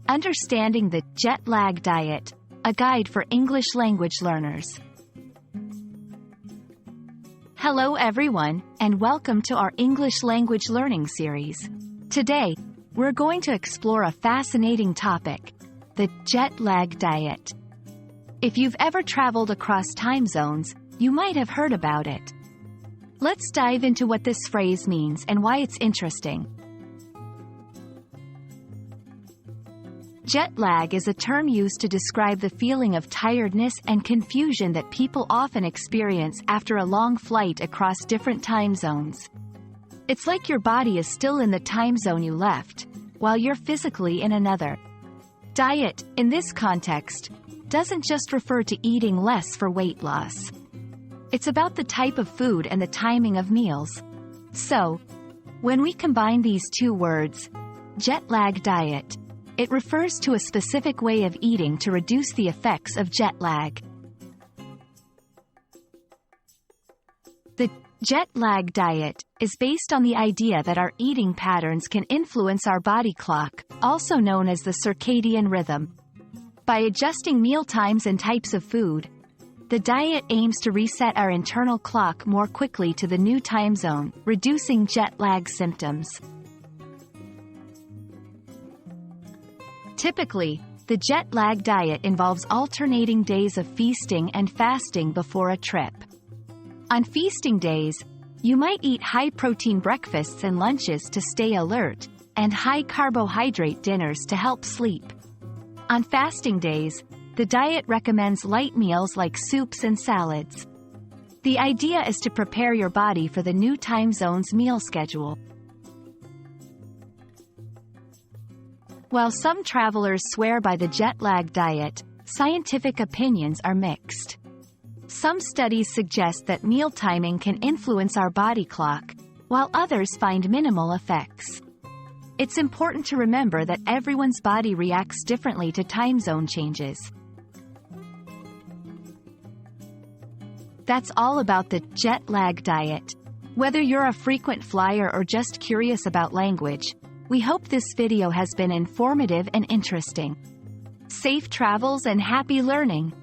Understanding the Jet Lag Diet, a guide for English language learners. Hello everyone, and welcome to our English language learning series. Today, we're going to explore a fascinating topic, the jet lag diet. If you've ever traveled across time zones, you might have heard about it. Let's dive into what this phrase means and why it's interesting. Jet lag is a term used to describe the feeling of tiredness and confusion that people often experience after a long flight across different time zones. It's like your body is still in the time zone you left, while you're physically in another. Diet, in this context, doesn't just refer to eating less for weight loss. It's about the type of food and the timing of meals. So, when we combine these two words, jet lag diet, it refers to a specific way of eating to reduce the effects of jet lag. The jet lag diet is based on the idea that our eating patterns can influence our body clock, also known as the circadian rhythm. By adjusting meal times and types of food, the diet aims to reset our internal clock more quickly to the new time zone, reducing jet lag symptoms. Typically, the jet lag diet involves alternating days of feasting and fasting before a trip. On feasting days, you might eat high-protein breakfasts and lunches to stay alert, and high-carbohydrate dinners to help sleep. On fasting days, the diet recommends light meals like soups and salads. The idea is to prepare your body for the new time zone's meal schedule. While some travelers swear by the jet lag diet, scientific opinions are mixed. Some studies suggest that meal timing can influence our body clock, while others find minimal effects. It's important to remember that everyone's body reacts differently to time zone changes. That's all about the jet lag diet. Whether you're a frequent flyer or just curious about language, we hope this video has been informative and interesting. Safe travels and happy learning!